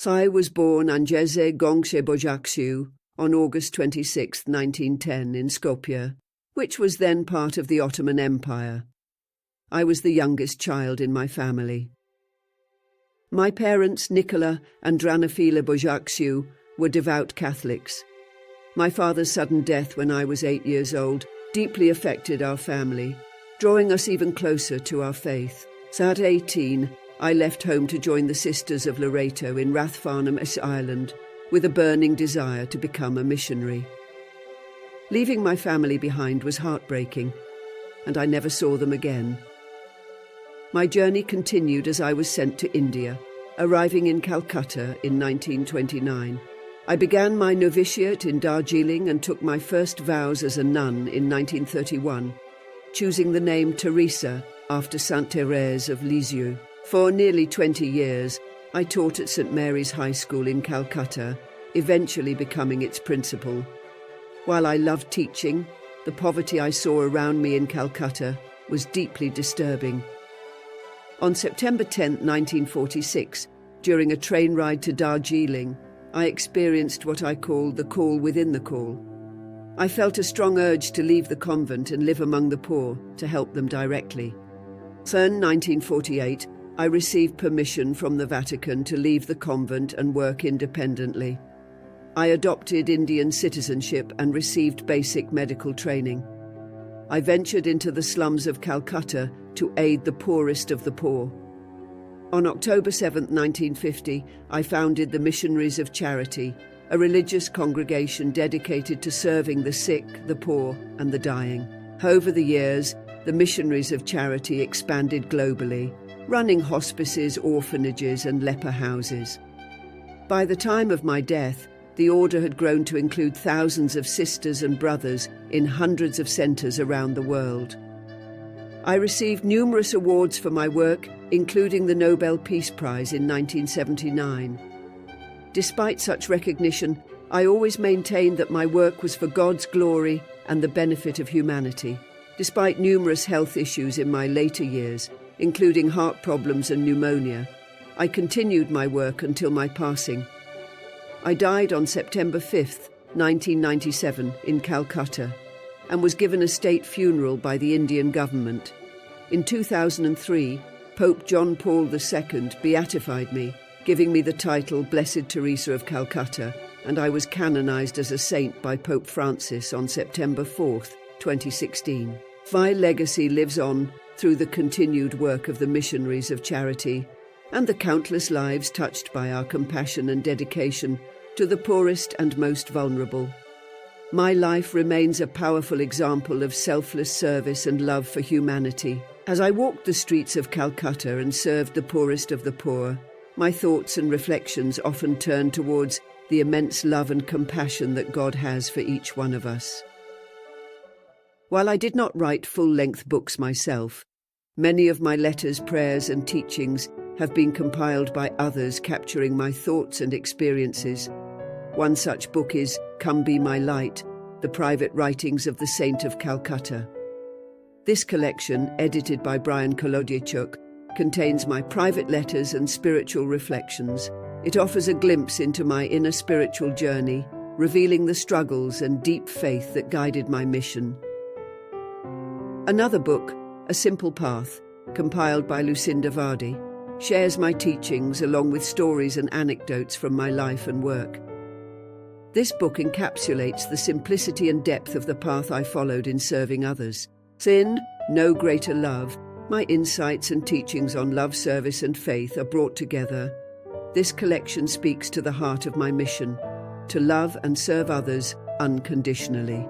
I was born Angeze Gongshe Bojaksiu on August 26, 1910 in Skopje, which was then part of the Ottoman Empire. I was the youngest child in my family. My parents, Nicola and Dranafila Bojaksiu, were devout Catholics. My father's sudden death when I was 8 years old deeply affected our family, drawing us even closer to our faith. So at 18, I left home to join the Sisters of Loreto in Rathfarnham, Ireland, with a burning desire to become a missionary. Leaving my family behind was heartbreaking, and I never saw them again. My journey continued as I was sent to India, arriving in Calcutta in 1929. I began my novitiate in Darjeeling and took my first vows as a nun in 1931, choosing the name Teresa after Sainte Thérèse of Lisieux. For nearly 20 years, I taught at St. Mary's High School in Calcutta, eventually becoming its principal. While I loved teaching, the poverty I saw around me in Calcutta was deeply disturbing. On September 10, 1946, during a train ride to Darjeeling, I experienced what I called the call within the call. I felt a strong urge to leave the convent and live among the poor to help them directly. In 1948, I received permission from the Vatican to leave the convent and work independently. I adopted Indian citizenship and received basic medical training. I ventured into the slums of Calcutta to aid the poorest of the poor. On October 7, 1950, I founded the Missionaries of Charity, a religious congregation dedicated to serving the sick, the poor, and the dying. Over the years, the Missionaries of Charity expanded globally, running hospices, orphanages, and leper houses. By the time of my death, the order had grown to include thousands of sisters and brothers in hundreds of centers around the world. I received numerous awards for my work, including the Nobel Peace Prize in 1979. Despite such recognition, I always maintained that my work was for God's glory and the benefit of humanity. Despite numerous health issues in my later years, including heart problems and pneumonia, I continued my work until my passing. I died on September 5, 1997, in Calcutta, and was given a state funeral by the Indian government. In 2003, Pope John Paul II beatified me, giving me the title Blessed Teresa of Calcutta, and I was canonized as a saint by Pope Francis on September 4, 2016. My legacy lives on through the continued work of the Missionaries of Charity and the countless lives touched by our compassion and dedication to the poorest and most vulnerable. My life remains a powerful example of selfless service and love for humanity. As I walked the streets of Calcutta and served the poorest of the poor, my thoughts and reflections often turned towards the immense love and compassion that God has for each one of us. While I did not write full-length books myself, many of my letters, prayers, and teachings have been compiled by others, capturing my thoughts and experiences. One such book is Come Be My Light, the private writings of the Saint of Calcutta. This collection, edited by Brian Kolodyichuk, contains my private letters and spiritual reflections. It offers a glimpse into my inner spiritual journey, revealing the struggles and deep faith that guided my mission. Another book, A Simple Path, compiled by Lucinda Vardy, shares my teachings along with stories and anecdotes from my life and work. This book encapsulates the simplicity and depth of the path I followed in serving others. In No Greater Love, my insights and teachings on love, service, and faith are brought together. This collection speaks to the heart of my mission, to love and serve others unconditionally.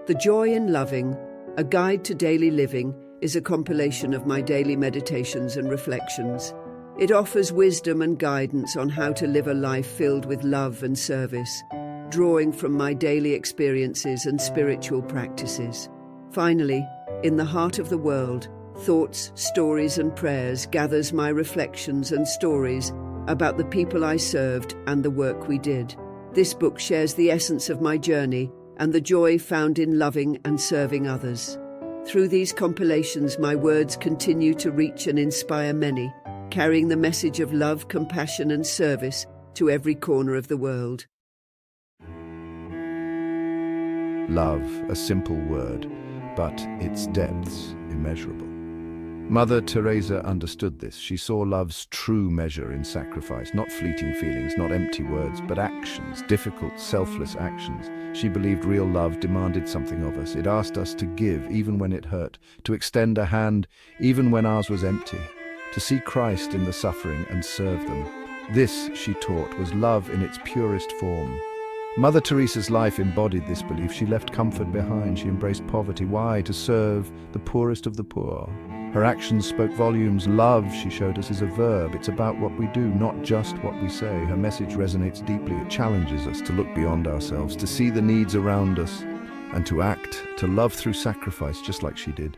The Joy in Loving, A Guide to Daily Living, is a compilation of my daily meditations and reflections. It offers wisdom and guidance on how to live a life filled with love and service, drawing from my daily experiences and spiritual practices. Finally, In the Heart of the World, Thoughts, Stories and Prayers gathers my reflections and stories about the people I served and the work we did. This book shares the essence of my journey and the joy found in loving and serving others. Through these compilations, my words continue to reach and inspire many, carrying the message of love, compassion and service to every corner of the world. Love, a simple word, but its depths immeasurable. Mother Teresa understood this. She saw love's true measure in sacrifice, not fleeting feelings, not empty words, but actions, difficult, selfless actions. She believed real love demanded something of us. It asked us to give even when it hurt, to extend a hand even when ours was empty, to see Christ in the suffering and serve them. This, she taught, was love in its purest form. Mother Teresa's life embodied this belief. She left comfort behind. She embraced poverty. Why? To serve the poorest of the poor. Her actions spoke volumes. Love, she showed us, is a verb. It's about what we do, not just what we say. Her message resonates deeply. It challenges us to look beyond ourselves, to see the needs around us, and to act, to love through sacrifice, just like she did.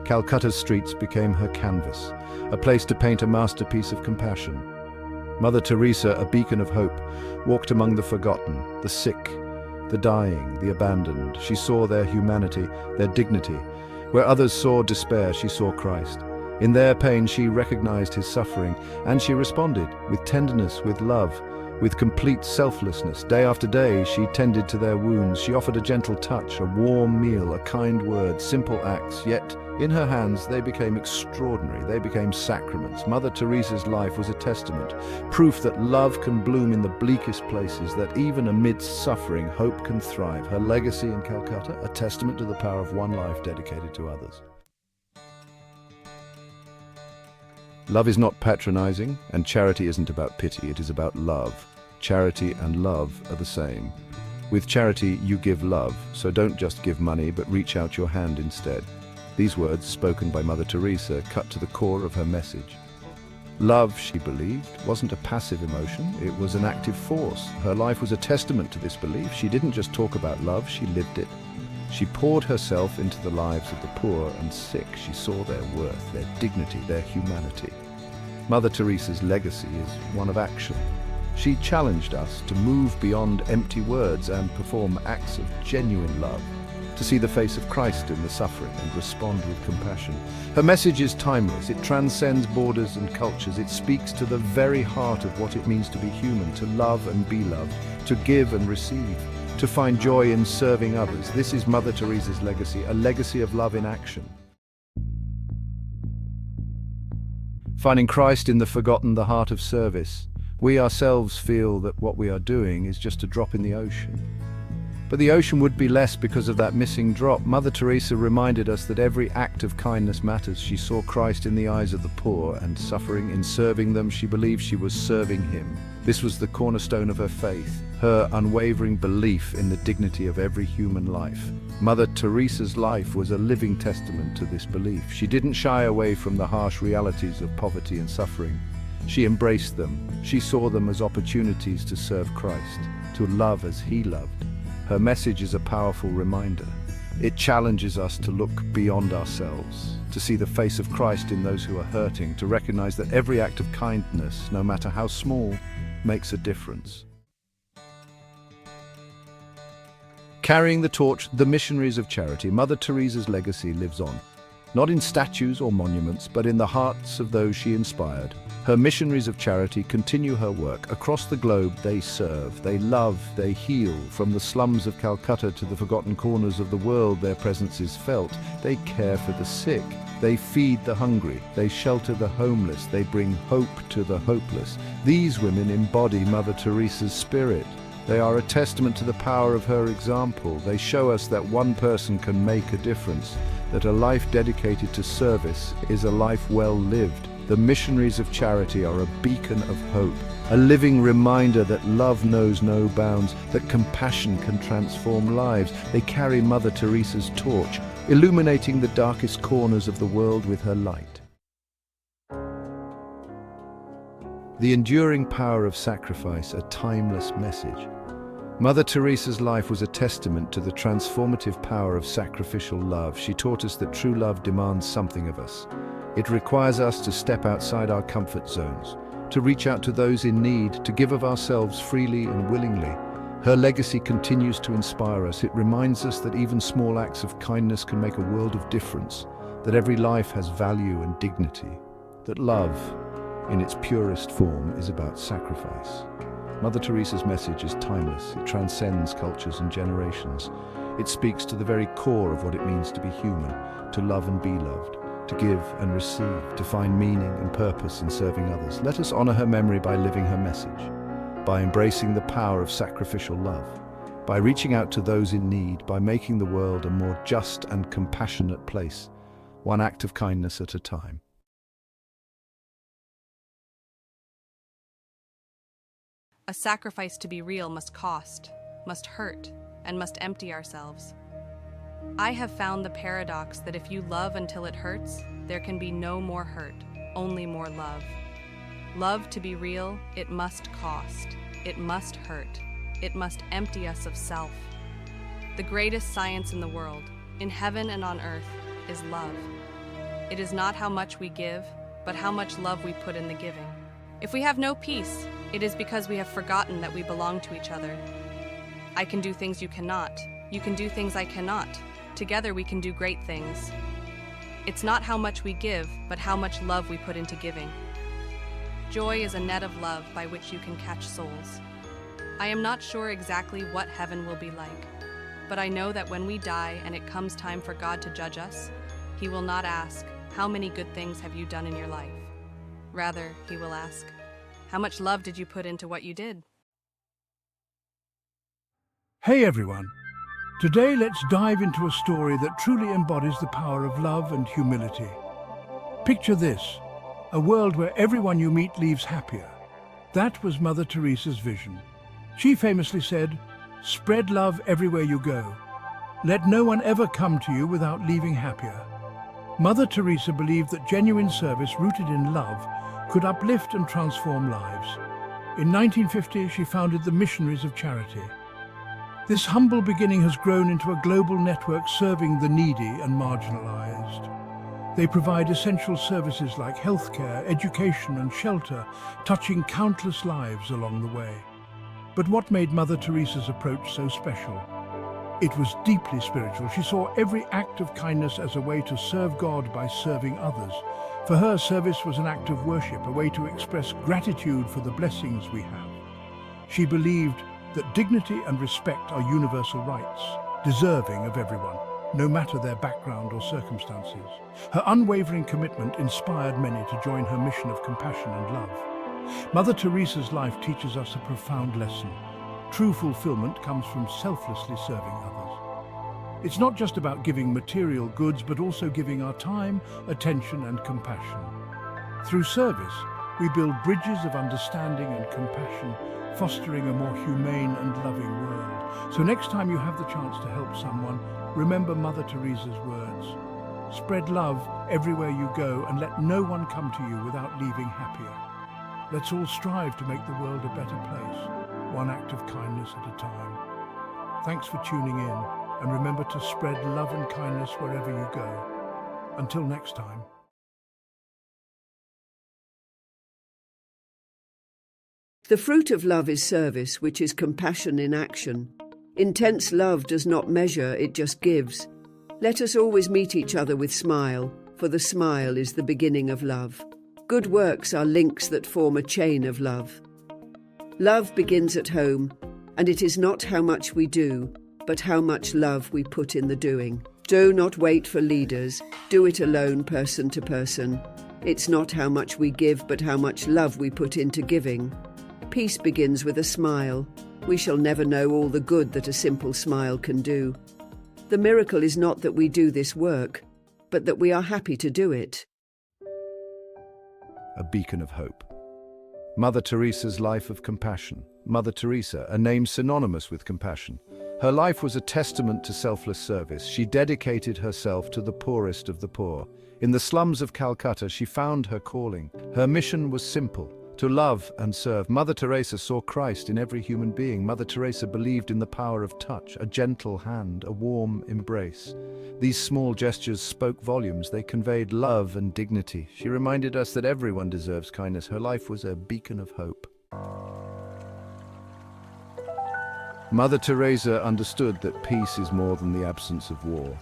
Calcutta's streets became her canvas, a place to paint a masterpiece of compassion. Mother Teresa, a beacon of hope, walked among the forgotten, the sick, the dying, the abandoned. She saw their humanity, their dignity. Where others saw despair, she saw Christ. In their pain, she recognized his suffering, and she responded with tenderness, with love, with complete selflessness. Day after day, she tended to their wounds. She offered a gentle touch, a warm meal, a kind word, simple acts. Yet, in her hands, they became extraordinary. They became sacraments. Mother Teresa's life was a testament, proof that love can bloom in the bleakest places, that even amidst suffering, hope can thrive. Her legacy in Calcutta, a testament to the power of one life dedicated to others. Love is not patronizing, and charity isn't about pity. It is about love. Charity and love are the same. With charity, you give love, so don't just give money, but reach out your hand instead. These words, spoken by Mother Teresa, cut to the core of her message. Love, she believed, wasn't a passive emotion, it was an active force. Her life was a testament to this belief. She didn't just talk about love, she lived it. She poured herself into the lives of the poor and sick. She saw their worth, their dignity, their humanity. Mother Teresa's legacy is one of action. She challenged us to move beyond empty words and perform acts of genuine love, to see the face of Christ in the suffering and respond with compassion. Her message is timeless. It transcends borders and cultures. It speaks to the very heart of what it means to be human, to love and be loved, to give and receive, to find joy in serving others. This is Mother Teresa's legacy, a legacy of love in action. Finding Christ in the forgotten, the heart of service. We ourselves feel that what we are doing is just a drop in the ocean. But the ocean would be less because of that missing drop. Mother Teresa reminded us that every act of kindness matters. She saw Christ in the eyes of the poor and suffering. In serving them, she believed she was serving him. This was the cornerstone of her faith, her unwavering belief in the dignity of every human life. Mother Teresa's life was a living testament to this belief. She didn't shy away from the harsh realities of poverty and suffering. She embraced them. She saw them as opportunities to serve Christ, to love as he loved. Her message is a powerful reminder. It challenges us to look beyond ourselves, to see the face of Christ in those who are hurting, to recognize that every act of kindness, no matter how small, makes a difference. Carrying the torch, the missionaries of charity, Mother Teresa's legacy lives on. Not in statues or monuments, but in the hearts of those she inspired. Her missionaries of charity continue her work. Across the globe, they serve, they love, they heal. From the slums of Calcutta to the forgotten corners of the world, their presence is felt. They care for the sick. They feed the hungry. They shelter the homeless. They bring hope to the hopeless. These women embody Mother Teresa's spirit. They are a testament to the power of her example. They show us that one person can make a difference, that a life dedicated to service is a life well lived. The missionaries of charity are a beacon of hope, a living reminder that love knows no bounds, that compassion can transform lives. They carry Mother Teresa's torch, illuminating the darkest corners of the world with her light. The enduring power of sacrifice, a timeless message. Mother Teresa's life was a testament to the transformative power of sacrificial love. She taught us that true love demands something of us. It requires us to step outside our comfort zones, to reach out to those in need, to give of ourselves freely and willingly. Her legacy continues to inspire us. It reminds us that even small acts of kindness can make a world of difference. that every life has value and dignity, that love, in its purest form, is about sacrifice. Mother Teresa's message is timeless. It transcends cultures and generations. It speaks to the very core of what it means to be human, to love and be loved, to give and receive, to find meaning and purpose in serving others. Let us honor her memory by living her message, by embracing the power of sacrificial love, by reaching out to those in need, by making the world a more just and compassionate place, one act of kindness at a time. A sacrifice to be real must cost, must hurt, and must empty ourselves. I have found the paradox that if you love until it hurts, there can be no more hurt, only more love. Love to be real, it must cost, it must hurt, it must empty us of self. The greatest science in the world, in heaven and on earth, is love. It is not how much we give, but how much love we put in the giving. If we have no peace, it is because we have forgotten that we belong to each other. I can do things you cannot. You can do things I cannot. Together we can do great things. It's not how much we give, but how much love we put into giving. Joy is a net of love by which you can catch souls. I am not sure exactly what heaven will be like, but I know that when we die and it comes time for God to judge us, He will not ask, "How many good things have you done in your life?" Rather, He will ask, "How much love did you put into what you did?" Hey everyone! Today let's dive into a story that truly embodies the power of love and humility. Picture this, a world where everyone you meet leaves happier. That was Mother Teresa's vision. She famously said, "Spread love everywhere you go. Let no one ever come to you without leaving happier." Mother Teresa believed that genuine service rooted in love could uplift and transform lives. In 1950, she founded the Missionaries of Charity. This humble beginning has grown into a global network serving the needy and marginalized. They provide essential services like healthcare, education, and shelter, touching countless lives along the way. But what made Mother Teresa's approach so special? It was deeply spiritual. She saw every act of kindness as a way to serve God by serving others. For her, service was an act of worship, a way to express gratitude for the blessings we have. She believed that dignity and respect are universal rights, deserving of everyone, no matter their background or circumstances. Her unwavering commitment inspired many to join her mission of compassion and love. Mother Teresa's life teaches us a profound lesson. True fulfillment comes from selflessly serving others. It's not just about giving material goods, but also giving our time, attention, and compassion. Through service, we build bridges of understanding and compassion, fostering a more humane and loving world. So next time you have the chance to help someone, remember Mother Teresa's words. Spread love everywhere you go and let no one come to you without leaving happier. Let's all strive to make the world a better place, one act of kindness at a time. Thanks for tuning in, and remember to spread love and kindness wherever you go. Until next time. The fruit of love is service, which is compassion in action. Intense love does not measure, it just gives. Let us always meet each other with smile, for the smile is the beginning of love. Good works are links that form a chain of love. Love begins at home, and it is not how much we do, but how much love we put in the doing. Do not wait for leaders, do it alone, person to person. It's not how much we give, but how much love we put into giving. Peace begins with a smile. We shall never know all the good that a simple smile can do. The miracle is not that we do this work, but that we are happy to do it. A beacon of hope. Mother Teresa's life of compassion. Mother Teresa, a name synonymous with compassion. Her life was a testament to selfless service. She dedicated herself to the poorest of the poor. In the slums of Calcutta, she found her calling. Her mission was simple: to love and serve. Mother Teresa saw Christ in every human being. Mother Teresa believed in the power of touch, a gentle hand, a warm embrace. These small gestures spoke volumes. They conveyed love and dignity. She reminded us that everyone deserves kindness. Her life was a beacon of hope. Mother Teresa understood that peace is more than the absence of war.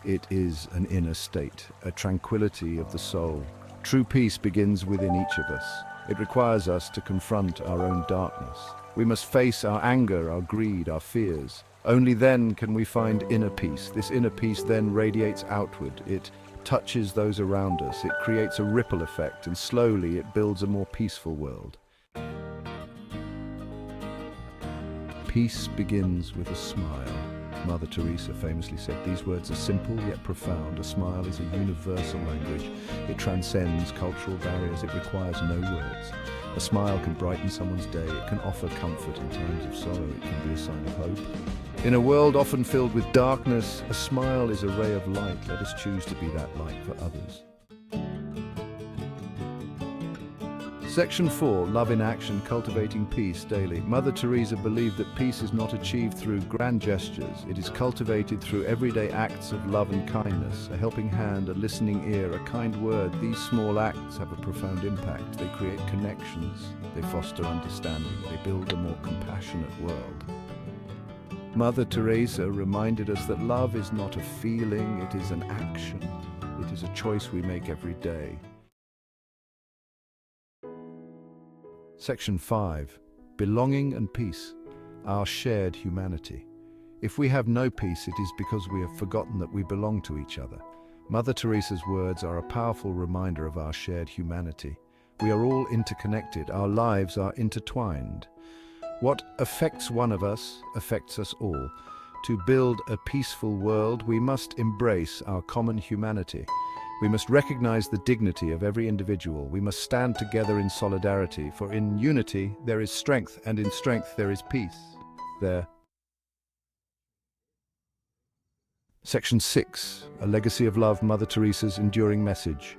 It is an inner state, a tranquility of the soul. True peace begins within each of us. It requires us to confront our own darkness. We must face our anger, our greed, our fears. Only then can we find inner peace. This inner peace then radiates outward. It touches those around us. It creates a ripple effect, and slowly it builds a more peaceful world. Peace begins with a smile. Mother Teresa famously said, "These words are simple yet profound. A smile is a universal language. It transcends cultural barriers. It requires no words. A smile can brighten someone's day. It can offer comfort in times of sorrow. It can be a sign of hope. In a world often filled with darkness, a smile is a ray of light. Let us choose to be that light for others." Section 4, Love in Action, Cultivating Peace Daily. Mother Teresa believed that peace is not achieved through grand gestures. It is cultivated through everyday acts of love and kindness. A helping hand, a listening ear, a kind word. These small acts have a profound impact. They create connections. They foster understanding. They build a more compassionate world. Mother Teresa reminded us that love is not a feeling, it is an action. It is a choice we make every day. Section 5, Belonging and Peace, Our Shared Humanity. If we have no peace, it is because we have forgotten that we belong to each other. Mother Teresa's words are a powerful reminder of our shared humanity. We are all interconnected, our lives are intertwined. What affects one of us affects us all. To build a peaceful world, we must embrace our common humanity. We must recognize the dignity of every individual. We must stand together in solidarity, for in unity there is strength, and in strength there is peace. Section 6, A Legacy of Love, Mother Teresa's Enduring Message.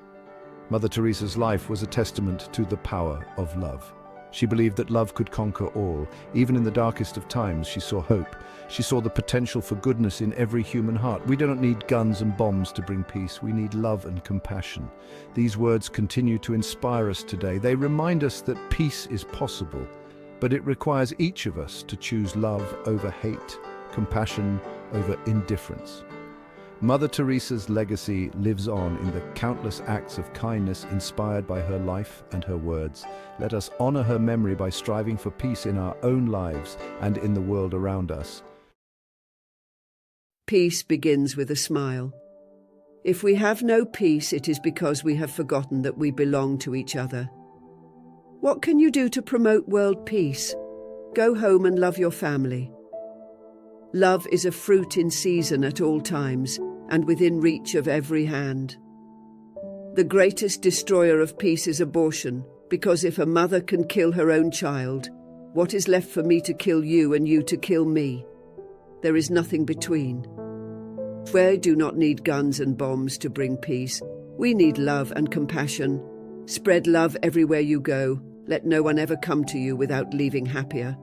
Mother Teresa's life was a testament to the power of love. She believed that love could conquer all. Even in the darkest of times, she saw hope. She saw the potential for goodness in every human heart. We do not need guns and bombs to bring peace. We need love and compassion. These words continue to inspire us today. They remind us that peace is possible, but it requires each of us to choose love over hate, compassion over indifference. Mother Teresa's legacy lives on in the countless acts of kindness inspired by her life and her words. Let us honor her memory by striving for peace in our own lives and in the world around us. Peace begins with a smile. If we have no peace, it is because we have forgotten that we belong to each other. What can you do to promote world peace? Go home and love your family. Love is a fruit in season at all times, and within reach of every hand. The greatest destroyer of peace is abortion, because if a mother can kill her own child, what is left for me to kill you and you to kill me? There is nothing between. We do not need guns and bombs to bring peace. We need love and compassion. Spread love everywhere you go. Let no one ever come to you without leaving happier.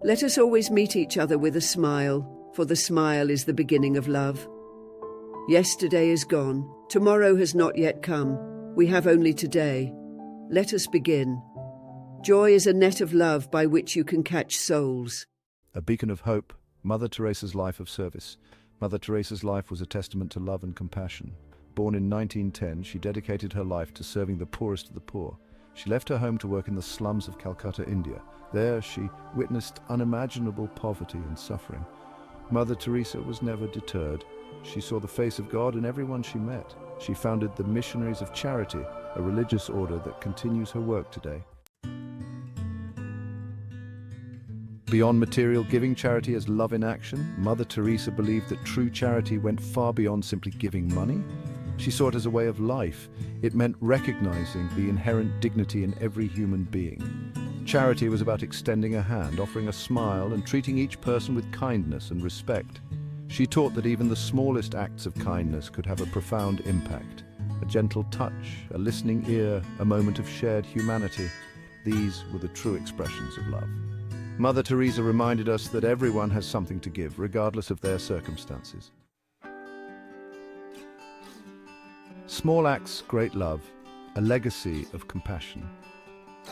Let us always meet each other with a smile, for the smile is the beginning of love. Yesterday is gone. Tomorrow has not yet come. We have only today. Let us begin. Joy is a net of love by which you can catch souls. A beacon of hope, Mother Teresa's life of service. Mother Teresa's life was a testament to love and compassion. Born in 1910, she dedicated her life to serving the poorest of the poor. She left her home to work in the slums of Calcutta, India. There, she witnessed unimaginable poverty and suffering. Mother Teresa was never deterred. She saw the face of God in everyone she met. She founded the Missionaries of Charity, a religious order that continues her work today. Beyond material giving, charity as love in action. Mother Teresa believed that true charity went far beyond simply giving money. She saw it as a way of life. It meant recognizing the inherent dignity in every human being. Charity was about extending a hand, offering a smile, and treating each person with kindness and respect. She taught that even the smallest acts of kindness could have a profound impact. A gentle touch, a listening ear, a moment of shared humanity. These were the true expressions of love. Mother Teresa reminded us that everyone has something to give, regardless of their circumstances. Small acts, great love, a legacy of compassion.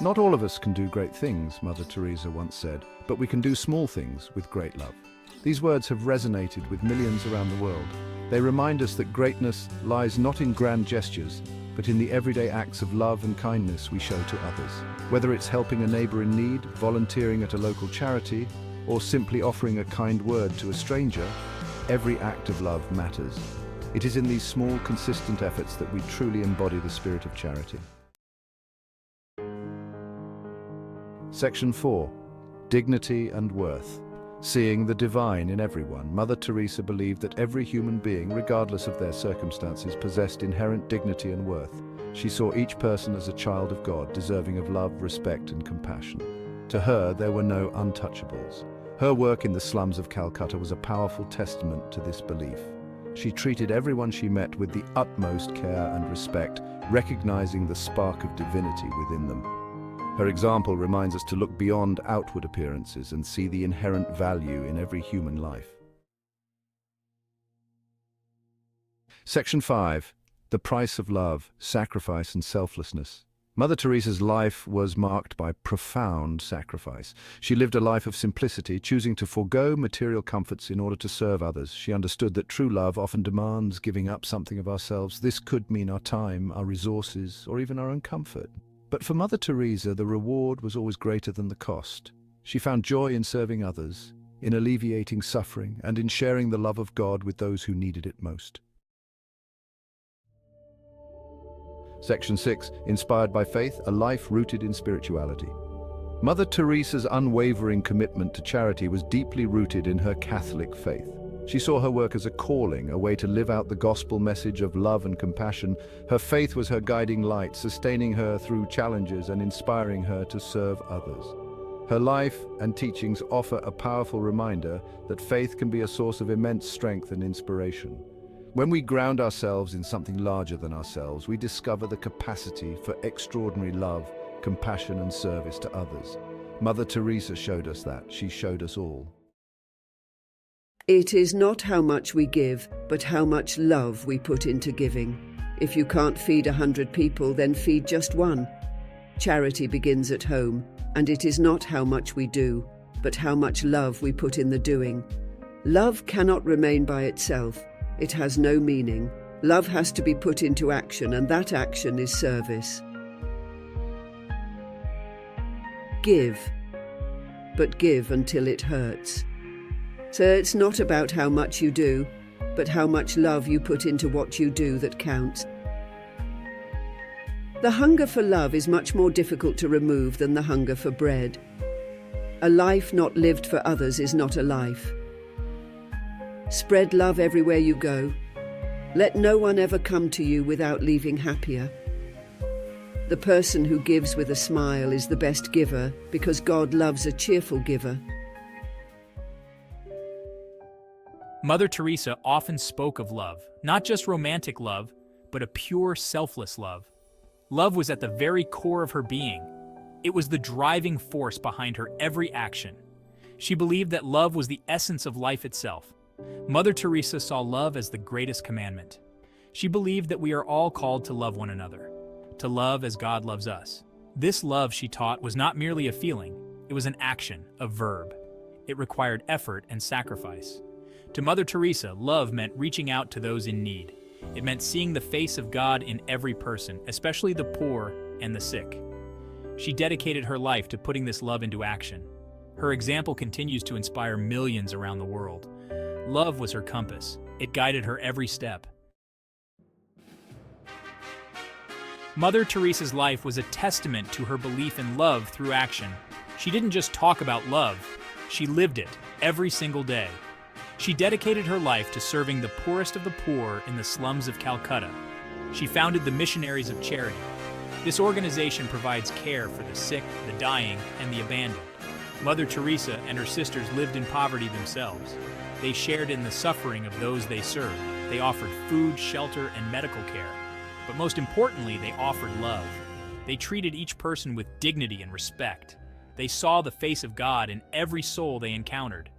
Not all of us can do great things, Mother Teresa once said, but we can do small things with great love. These words have resonated with millions around the world. They remind us that greatness lies not in grand gestures, but in the everyday acts of love and kindness we show to others. Whether it's helping a neighbor in need, volunteering at a local charity, or simply offering a kind word to a stranger, every act of love matters. It is in these small, consistent efforts that we truly embody the spirit of charity. Section 4. Dignity and worth. Seeing the divine in everyone, Mother Teresa believed that every human being, regardless of their circumstances, possessed inherent dignity and worth. She saw each person as a child of God, deserving of love, respect, and compassion. To her, there were no untouchables. Her work in the slums of Calcutta was a powerful testament to this belief. She treated everyone she met with the utmost care and respect, recognizing the spark of divinity within them. Her example reminds us to look beyond outward appearances and see the inherent value in every human life. Section 5. The price of love, sacrifice and selflessness. Mother Teresa's life was marked by profound sacrifice. She lived a life of simplicity, choosing to forego material comforts in order to serve others. She understood that true love often demands giving up something of ourselves. This could mean our time, our resources, or even our own comfort. But for Mother Teresa, the reward was always greater than the cost. She found joy in serving others, in alleviating suffering, and in sharing the love of God with those who needed it most. Section 6. Inspired by faith, a life rooted in spirituality. Mother Teresa's unwavering commitment to charity was deeply rooted in her Catholic faith. She saw her work as a calling, a way to live out the gospel message of love and compassion. Her faith was her guiding light, sustaining her through challenges and inspiring her to serve others. Her life and teachings offer a powerful reminder that faith can be a source of immense strength and inspiration. When we ground ourselves in something larger than ourselves, we discover the capacity for extraordinary love, compassion, and service to others. Mother Teresa showed us that. She showed us all. It is not how much we give, but how much love we put into giving. If you can't feed 100 people, then feed just one. Charity begins at home, and it is not how much we do, but how much love we put in the doing. Love cannot remain by itself. It has no meaning. Love has to be put into action, and that action is service. Give, but give until it hurts. So it's not about how much you do, but how much love you put into what you do that counts. The hunger for love is much more difficult to remove than the hunger for bread. A life not lived for others is not a life. Spread love everywhere you go. Let no one ever come to you without leaving happier. The person who gives with a smile is the best giver, because God loves a cheerful giver. Mother Teresa often spoke of love, not just romantic love, but a pure, selfless love. Love was at the very core of her being. It was the driving force behind her every action. She believed that love was the essence of life itself. Mother Teresa saw love as the greatest commandment. She believed that we are all called to love one another, to love as God loves us. This love, she taught, was not merely a feeling, it was an action, a verb. It required effort and sacrifice. To Mother Teresa, love meant reaching out to those in need. It meant seeing the face of God in every person, especially the poor and the sick. She dedicated her life to putting this love into action. Her example continues to inspire millions around the world. Love was her compass. It guided her every step. Mother Teresa's life was a testament to her belief in love through action. She didn't just talk about love, she lived it every single day. She dedicated her life to serving the poorest of the poor in the slums of Calcutta. She founded the Missionaries of Charity. This organization provides care for the sick, the dying, and the abandoned. Mother Teresa and her sisters lived in poverty themselves. They shared in the suffering of those they served. They offered food, shelter, and medical care. But most importantly, they offered love. They treated each person with dignity and respect. They saw the face of God in every soul they encountered.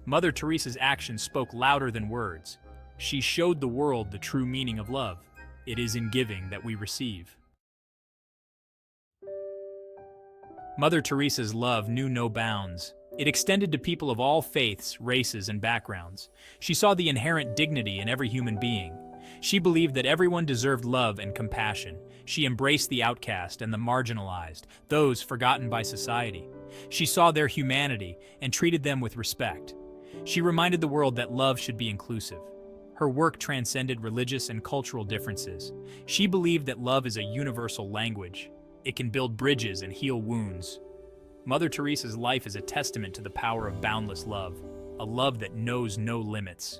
Mother Teresa's actions spoke louder than words. She showed the world the true meaning of love. It is in giving that we receive. Mother Teresa's love knew no bounds. It extended to people of all faiths, races, and backgrounds. She saw the inherent dignity in every human being. She believed that everyone deserved love and compassion. She embraced the outcast and the marginalized, those forgotten by society. She saw their humanity and treated them with respect. She reminded the world that love should be inclusive. Her work transcended religious and cultural differences. She believed that love is a universal language. It can build bridges and heal wounds. Mother Teresa's life is a testament to the power of boundless love, a love that knows no limits.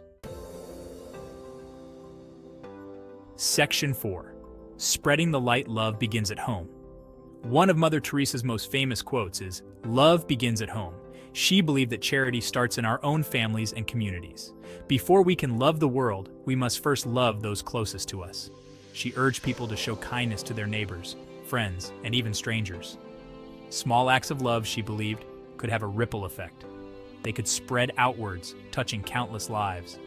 Section 4. Spreading the light. Love begins at home. One of Mother Teresa's most famous quotes is, "Love begins at home." She believed that charity starts in our own families and communities. Before we can love the world, we must first love those closest to us. She urged people to show kindness to their neighbors, friends, and even strangers. Small acts of love, she believed, could have a ripple effect. They could spread outwards, touching countless lives.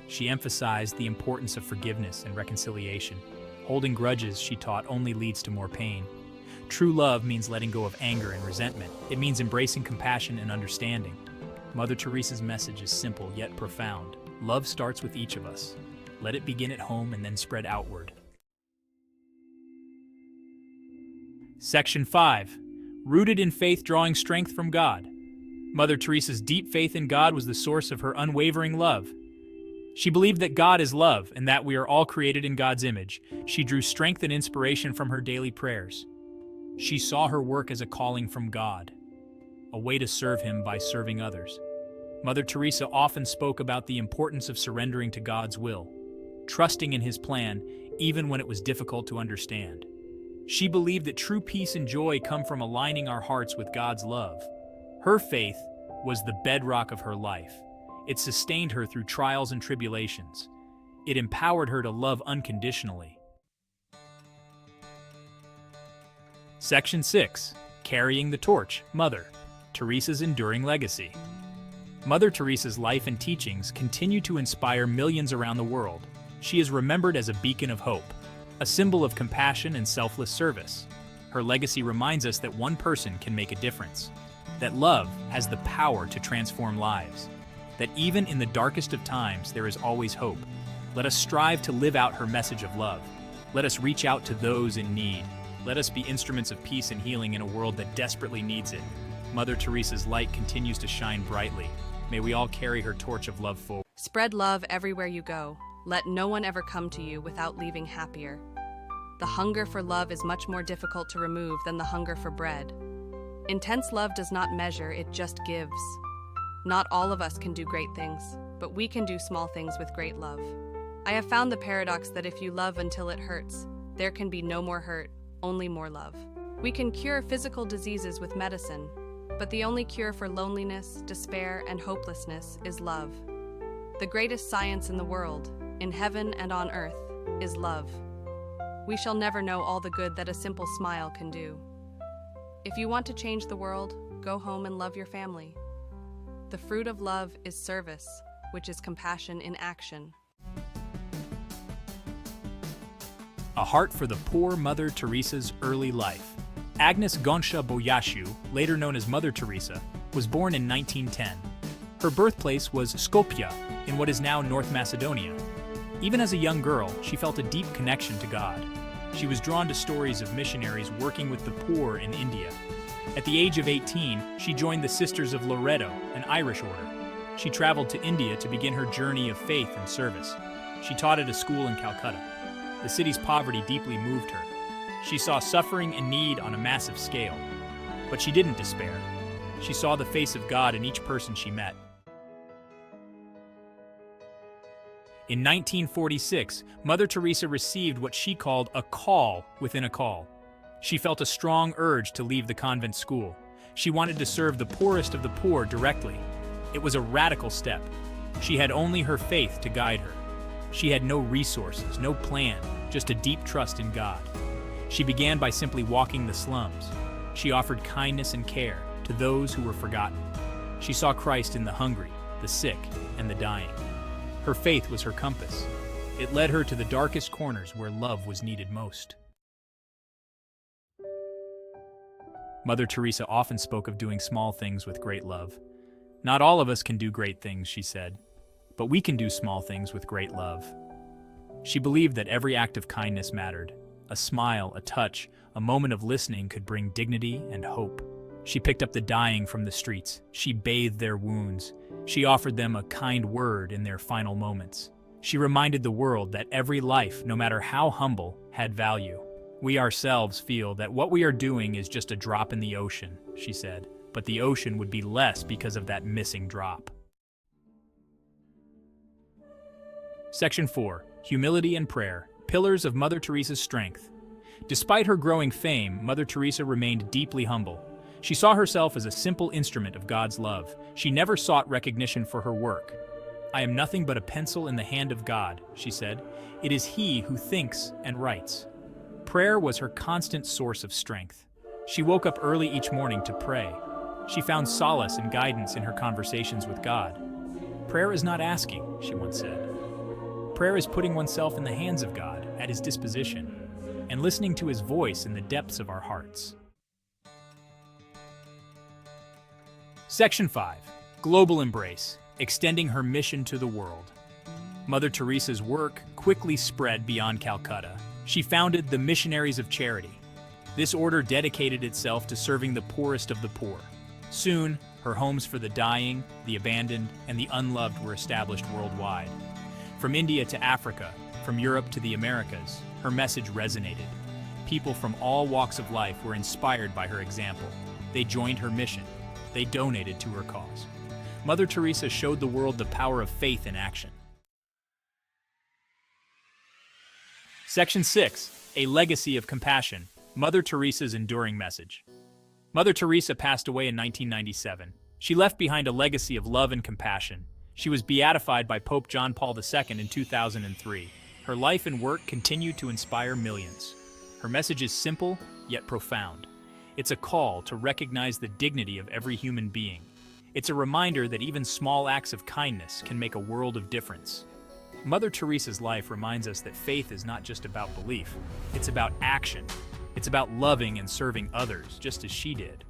She emphasized the importance of forgiveness and reconciliation. Holding grudges, she taught, only leads to more pain. True love means letting go of anger and resentment. It means embracing compassion and understanding. Mother Teresa's message is simple yet profound. Love starts with each of us. Let it begin at home and then spread outward. Section 5. Rooted in faith, drawing strength from God. Mother Teresa's deep faith in God was the source of her unwavering love. She believed that God is love and that we are all created in God's image. She drew strength and inspiration from her daily prayers. She saw her work as a calling from God, a way to serve Him by serving others. Mother Teresa often spoke about the importance of surrendering to God's will, trusting in His plan even when it was difficult to understand. She believed that true peace and joy come from aligning our hearts with God's love. Her faith was the bedrock of her life. It sustained her through trials and tribulations. It empowered her to love unconditionally. Section 6. Carrying the torch. Mother Teresa's enduring legacy. Mother Teresa's life and teachings continue to inspire millions around the world. She is remembered as a beacon of hope, a symbol of compassion and selfless service. Her legacy reminds us that one person can make a difference, that love has the power to transform lives, that even in the darkest of times there is always hope. Let us strive to live out her message of love. Let us reach out to those in need. Let us be instruments of peace and healing in a world that desperately needs it. Mother Teresa's light continues to shine brightly. May we all carry her torch of love forward. Spread love everywhere you go. Let no one ever come to you without leaving happier. The hunger for love is much more difficult to remove than the hunger for bread. Intense love does not measure, it just gives. Not all of us can do great things, but we can do small things with great love. I have found the paradox that if you love until it hurts, there can be no more hurt, only more love. We can cure physical diseases with medicine, but the only cure for loneliness, despair, and hopelessness is love. The greatest science in the world, in heaven and on earth, is love. We shall never know all the good that a simple smile can do. If you want to change the world, go home and love your family. The fruit of love is service, which is compassion in action. A heart for the poor. Mother Teresa's early life. Agnes Gonsha Boyashu, later known as Mother Teresa, was born in 1910. Her birthplace was Skopje, in what is now North Macedonia. Even as a young girl, she felt a deep connection to God. She was drawn to stories of missionaries working with the poor in India. At the age of 18, she joined the Sisters of Loreto, an Irish order. She traveled to India to begin her journey of faith and service. She taught at a school in Calcutta. The city's poverty deeply moved her. She saw suffering and need on a massive scale. But she didn't despair. She saw the face of God in each person she met. In 1946, Mother Teresa received what she called a call within a call. She felt a strong urge to leave the convent school. She wanted to serve the poorest of the poor directly. It was a radical step. She had only her faith to guide her. She had no resources, no plan, just a deep trust in God. She began by simply walking the slums. She offered kindness and care to those who were forgotten. She saw Christ in the hungry, the sick, and the dying. Her faith was her compass. It led her to the darkest corners where love was needed most. Mother Teresa often spoke of doing small things with great love. Not all of us can do great things, she said, but we can do small things with great love. She believed that every act of kindness mattered. A smile, a touch, a moment of listening could bring dignity and hope. She picked up the dying from the streets. She bathed their wounds. She offered them a kind word in their final moments. She reminded the world that every life, no matter how humble, had value. We ourselves feel that what we are doing is just a drop in the ocean, she said, but the ocean would be less because of that missing drop. Section 4. Humility and Prayer, Pillars of Mother Teresa's Strength. Despite her growing fame, Mother Teresa remained deeply humble. She saw herself as a simple instrument of God's love. She never sought recognition for her work. "I am nothing but a pencil in the hand of God," she said. "It is He who thinks and writes." Prayer was her constant source of strength. She woke up early each morning to pray. She found solace and guidance in her conversations with God. "Prayer is not asking," she once said. Prayer is putting oneself in the hands of God, at His disposition, and listening to His voice in the depths of our hearts. Section 5. Global Embrace, Extending Her Mission to the World. Mother Teresa's work quickly spread beyond Calcutta. She founded the Missionaries of Charity. This order dedicated itself to serving the poorest of the poor. Soon, her homes for the dying, the abandoned, and the unloved were established worldwide. From India to Africa, from Europe to the Americas, her message resonated. People from all walks of life were inspired by her example. They joined her mission. They donated to her cause. Mother Teresa showed the world the power of faith in action. Section 6. A Legacy of Compassion, Mother Teresa's Enduring Message. Mother Teresa passed away in 1997. She left behind a legacy of love and compassion. She was beatified by Pope John Paul II in 2003. Her life and work continue to inspire millions. Her message is simple, yet profound. It's a call to recognize the dignity of every human being. It's a reminder that even small acts of kindness can make a world of difference. Mother Teresa's life reminds us that faith is not just about belief, it's about action. It's about loving and serving others, just as she did.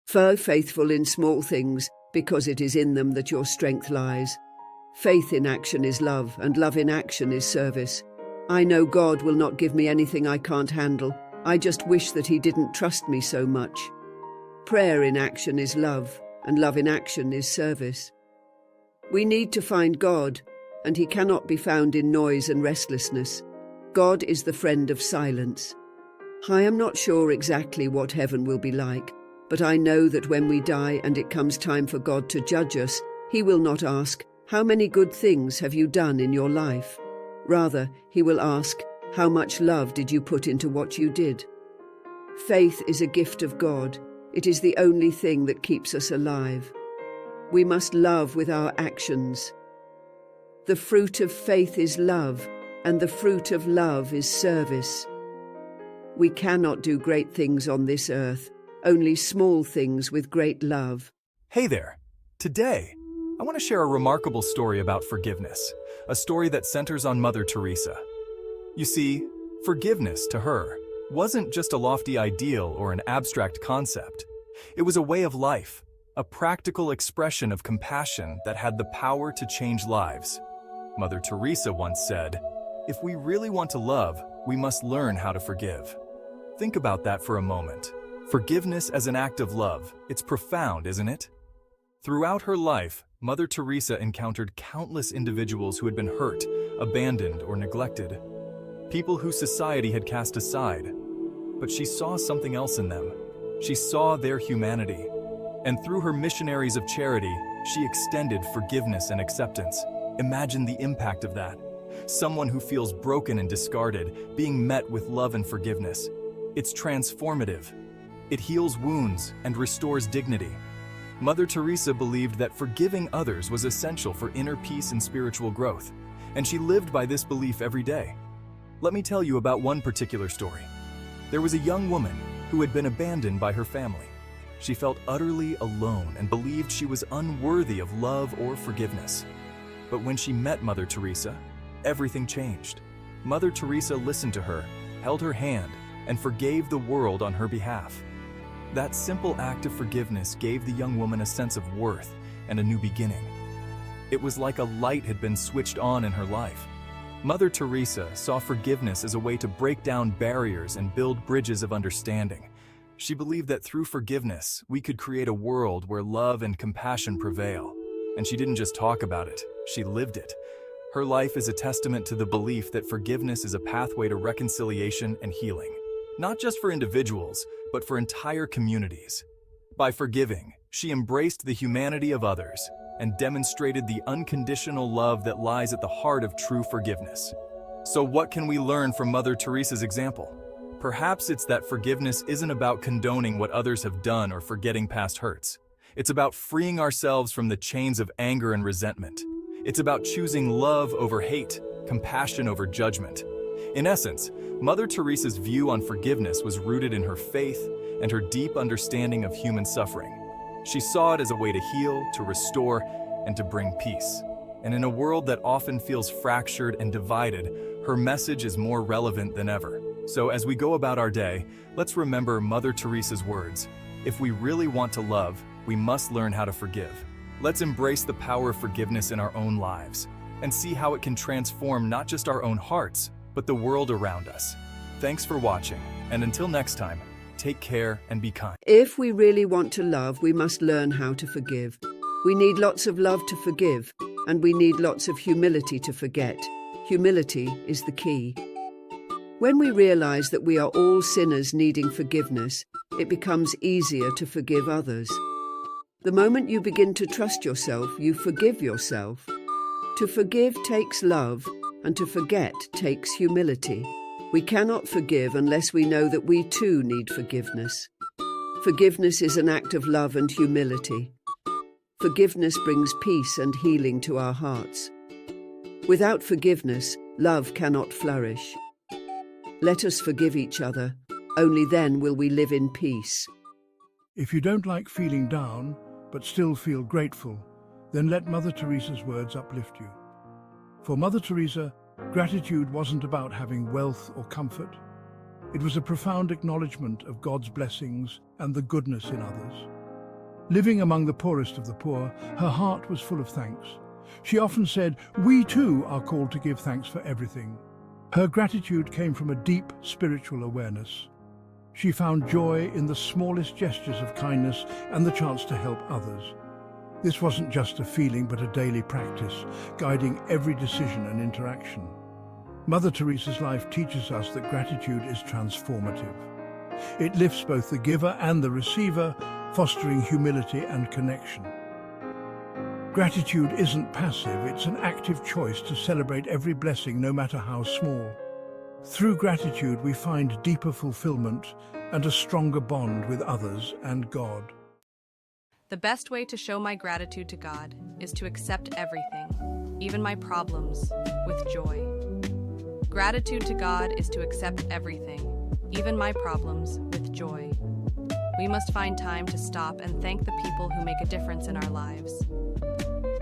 Faithful in small things, because it is in them that your strength lies. Faith in action is love, and love in action is service. I know God will not give me anything I can't handle. I just wish that He didn't trust me so much. Prayer in action is love, and love in action is service. We need to find God, and He cannot be found in noise and restlessness. God is the friend of silence. I am not sure exactly what heaven will be like, but I know that when we die and it comes time for God to judge us, He will not ask, "How many good things have you done in your life?" Rather, He will ask, "How much love did you put into what you did?" Faith is a gift of God. It is the only thing that keeps us alive. We must love with our actions. The fruit of faith is love, and the fruit of love is service. We cannot do great things on this earth, only small things with great love. Hey there! Today, I want to share a remarkable story about forgiveness, a story that centers on Mother Teresa. You see, forgiveness to her wasn't just a lofty ideal or an abstract concept. It was a way of life, a practical expression of compassion that had the power to change lives. Mother Teresa once said, "If we really want to love, we must learn how to forgive." Think about that for a moment. Forgiveness as an act of love, it's profound, isn't it? Throughout her life, Mother Teresa encountered countless individuals who had been hurt, abandoned, or neglected. People whose society had cast aside. But she saw something else in them. She saw their humanity. And through her Missionaries of Charity, she extended forgiveness and acceptance. Imagine the impact of that. Someone who feels broken and discarded, being met with love and forgiveness. It's transformative. It heals wounds and restores dignity. Mother Teresa believed that forgiving others was essential for inner peace and spiritual growth, and she lived by this belief every day. Let me tell you about one particular story. There was a young woman who had been abandoned by her family. She felt utterly alone and believed she was unworthy of love or forgiveness. But when she met Mother Teresa, everything changed. Mother Teresa listened to her, held her hand, and forgave the world on her behalf. That simple act of forgiveness gave the young woman a sense of worth and a new beginning. It was like a light had been switched on in her life. Mother Teresa saw forgiveness as a way to break down barriers and build bridges of understanding. She believed that through forgiveness, we could create a world where love and compassion prevail. And she didn't just talk about it, she lived it. Her life is a testament to the belief that forgiveness is a pathway to reconciliation and healing, not just for individuals, but for entire communities. By forgiving, she embraced the humanity of others and demonstrated the unconditional love that lies at the heart of true forgiveness. So what can we learn from Mother Teresa's example? Perhaps it's that forgiveness isn't about condoning what others have done or forgetting past hurts. It's about freeing ourselves from the chains of anger and resentment. It's about choosing love over hate, compassion over judgment. In essence, Mother Teresa's view on forgiveness was rooted in her faith and her deep understanding of human suffering. She saw it as a way to heal, to restore, and to bring peace. And in a world that often feels fractured and divided, her message is more relevant than ever. So as we go about our day, let's remember Mother Teresa's words. If we really want to love, we must learn how to forgive. Let's embrace the power of forgiveness in our own lives and see how it can transform not just our own hearts, but the world around us. Thanks for watching, and until next time, take care and be kind. If we really want to love, we must learn how to forgive. We need lots of love to forgive, and we need lots of humility to forget. Humility is the key. When we realize that we are all sinners needing forgiveness, it becomes easier to forgive others. The moment you begin to trust yourself, you forgive yourself. To forgive takes love, and to forget takes humility. We cannot forgive unless we know that we too need forgiveness. Forgiveness is an act of love and humility. Forgiveness brings peace and healing to our hearts. Without forgiveness, love cannot flourish. Let us forgive each other. Only then will we live in peace. If you don't like feeling down, but still feel grateful, then let Mother Teresa's words uplift you. For Mother Teresa, gratitude wasn't about having wealth or comfort. It was a profound acknowledgement of God's blessings and the goodness in others. Living among the poorest of the poor, her heart was full of thanks. She often said, "We too are called to give thanks for everything." Her gratitude came from a deep spiritual awareness. She found joy in the smallest gestures of kindness and the chance to help others. This wasn't just a feeling but a daily practice, guiding every decision and interaction. Mother Teresa's life teaches us that gratitude is transformative. It lifts both the giver and the receiver, fostering humility and connection. Gratitude isn't passive, it's an active choice to celebrate every blessing, no matter how small. Through gratitude, we find deeper fulfillment and a stronger bond with others and God. The best way to show my gratitude to God is to accept everything, even my problems, with joy. Gratitude to God is to accept everything, even my problems, with joy. We must find time to stop and thank the people who make a difference in our lives.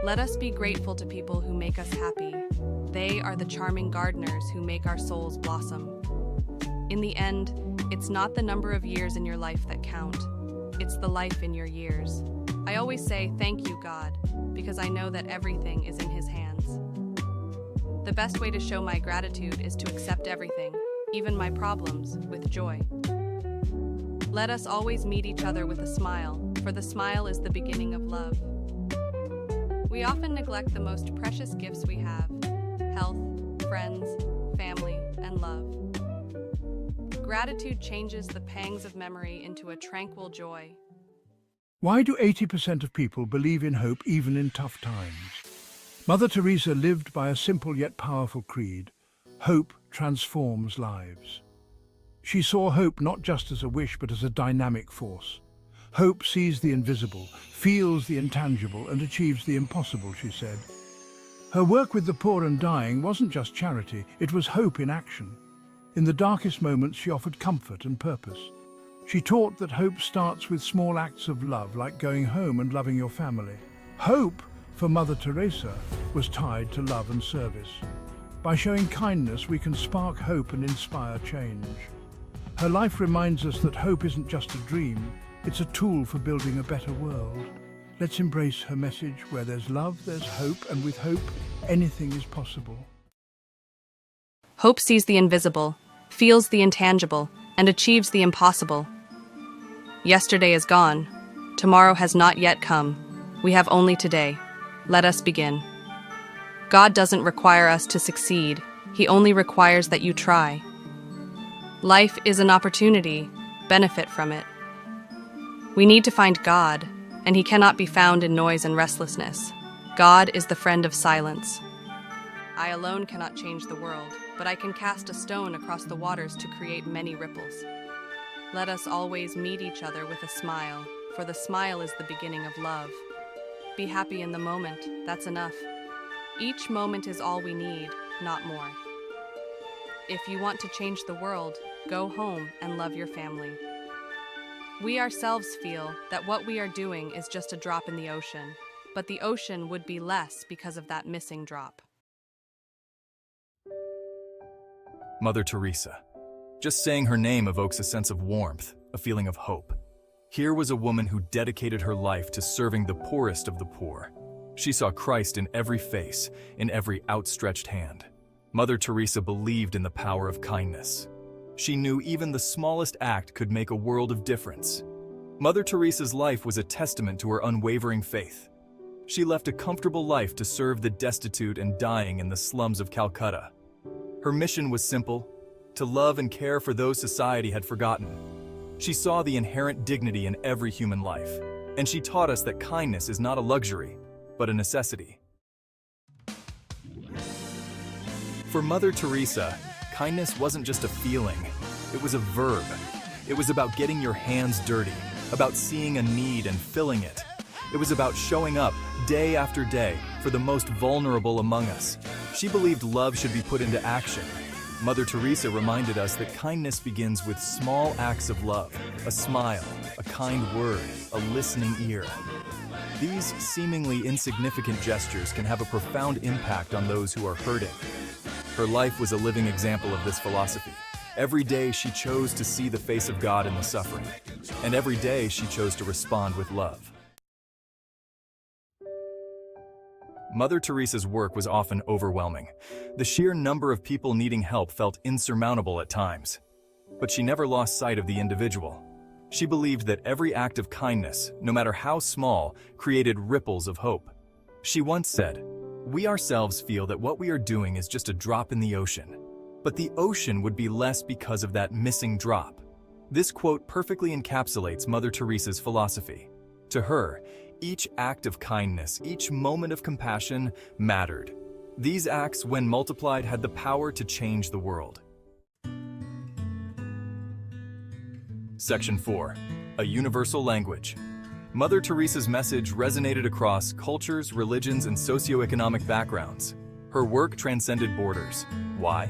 Let us be grateful to people who make us happy. They are the charming gardeners who make our souls blossom. In the end, it's not the number of years in your life that count. It's the life in your years. I always say, thank you, God, because I know that everything is in His hands. The best way to show my gratitude is to accept everything, even my problems, with joy. Let us always meet each other with a smile, for the smile is the beginning of love. We often neglect the most precious gifts we have: health, friends, family, and love. Gratitude changes the pangs of memory into a tranquil joy. Why do 80% of people believe in hope even in tough times? Mother Teresa lived by a simple yet powerful creed: hope transforms lives. She saw hope not just as a wish but as a dynamic force. Hope sees the invisible, feels the intangible, and achieves the impossible, she said. Her work with the poor and dying wasn't just charity, it was hope in action. In the darkest moments, she offered comfort and purpose. She taught that hope starts with small acts of love, like going home and loving your family. Hope, for Mother Teresa, was tied to love and service. By showing kindness, we can spark hope and inspire change. Her life reminds us that hope isn't just a dream, It's a tool for building a better world. Let's embrace her message: where there's love, there's hope, and with hope, anything is possible. Hope sees the invisible, feels the intangible, and achieves the impossible. Yesterday is gone. Tomorrow has not yet come. We have only today. Let us begin. God doesn't require us to succeed. He only requires that you try. Life is an opportunity. Benefit from it. We need to find God, and He cannot be found in noise and restlessness. God is the friend of silence. I alone cannot change the world, but I can cast a stone across the waters to create many ripples. Let us always meet each other with a smile, for the smile is the beginning of love. Be happy in the moment, that's enough. Each moment is all we need, not more. If you want to change the world, go home and love your family. We ourselves feel that what we are doing is just a drop in the ocean, but the ocean would be less because of that missing drop. Mother Teresa. Just saying her name evokes a sense of warmth, a feeling of hope. Here was a woman who dedicated her life to serving the poorest of the poor. She saw Christ in every face, in every outstretched hand. Mother Teresa believed in the power of kindness. She knew even the smallest act could make a world of difference. Mother Teresa's life was a testament to her unwavering faith. She left a comfortable life to serve the destitute and dying in the slums of Calcutta. Her mission was simple: to love and care for those society had forgotten. She saw the inherent dignity in every human life, and she taught us that kindness is not a luxury, but a necessity. For Mother Teresa, kindness wasn't just a feeling, it was a verb. It was about getting your hands dirty, about seeing a need and filling it. It was about showing up day after day for the most vulnerable among us. She believed love should be put into action. Mother Teresa reminded us that kindness begins with small acts of love: a smile, a kind word, a listening ear. These seemingly insignificant gestures can have a profound impact on those who are hurting. Her life was a living example of this philosophy. Every day she chose to see the face of God in the suffering, and every day she chose to respond with love. Mother Teresa's work was often overwhelming. The sheer number of people needing help felt insurmountable at times. But she never lost sight of the individual. She believed that every act of kindness, no matter how small, created ripples of hope. She once said, "We ourselves feel that what we are doing is just a drop in the ocean, but the ocean would be less because of that missing drop." This quote perfectly encapsulates Mother Teresa's philosophy. To her, each act of kindness, each moment of compassion mattered. These acts, when multiplied, had the power to change the world. Section 4. A universal language. Mother Teresa's message resonated across cultures, religions, and socioeconomic backgrounds. Her work transcended borders. Why?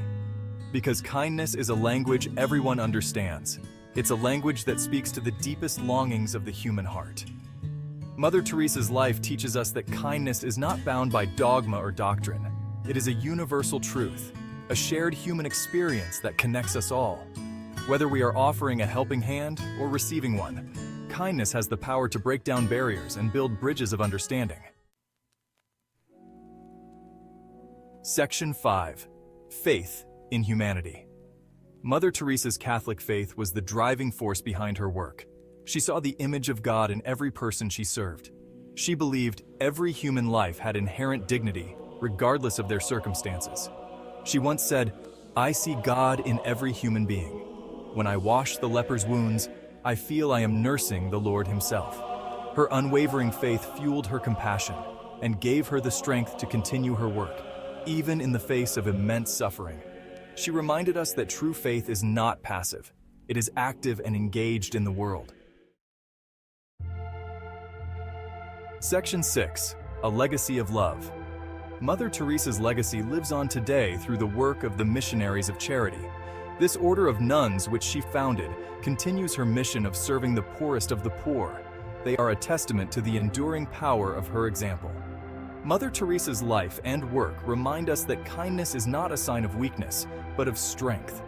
Because kindness is a language everyone understands. It's a language that speaks to the deepest longings of the human heart. Mother Teresa's life teaches us that kindness is not bound by dogma or doctrine. It is a universal truth, a shared human experience that connects us all. Whether we are offering a helping hand or receiving one, kindness has the power to break down barriers and build bridges of understanding. Section 5. Faith in humanity. Mother Teresa's Catholic faith was the driving force behind her work. She saw the image of God in every person she served. She believed every human life had inherent dignity, regardless of their circumstances. She once said, "I see God in every human being. When I wash the leper's wounds, I feel I am nursing the Lord Himself." Her unwavering faith fueled her compassion and gave her the strength to continue her work, even in the face of immense suffering. She reminded us that true faith is not passive. It is active and engaged in the world. Section 6. A legacy of love. Mother Teresa's legacy lives on today through the work of the Missionaries of Charity. This order of nuns, which she founded, continues her mission of serving the poorest of the poor. They are a testament to the enduring power of her example. Mother Teresa's life and work remind us that kindness is not a sign of weakness, but of strength.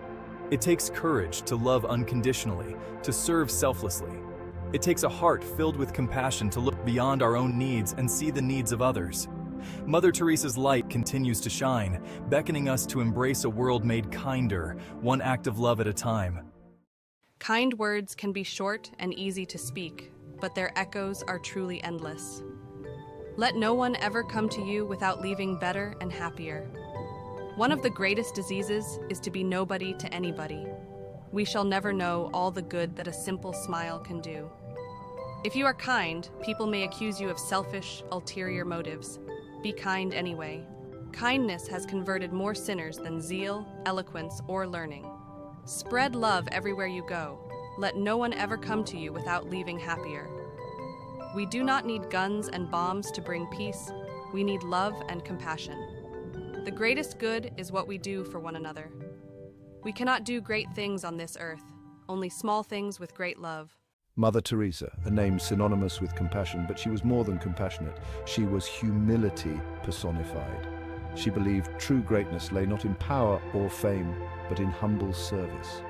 It takes courage to love unconditionally, to serve selflessly. It takes a heart filled with compassion to look beyond our own needs and see the needs of others. Mother Teresa's light continues to shine, beckoning us to embrace a world made kinder, one act of love at a time. Kind words can be short and easy to speak, but their echoes are truly endless. Let no one ever come to you without leaving better and happier. One of the greatest diseases is to be nobody to anybody. We shall never know all the good that a simple smile can do. If you are kind, people may accuse you of selfish, ulterior motives. Be kind anyway. Kindness has converted more sinners than zeal, eloquence, or learning. Spread love everywhere you go. Let no one ever come to you without leaving happier. We do not need guns and bombs to bring peace. We need love and compassion. The greatest good is what we do for one another. We cannot do great things on this earth, only small things with great love. Mother Teresa, a name synonymous with compassion, but she was more than compassionate. She was humility personified. She believed true greatness lay not in power or fame, but in humble service.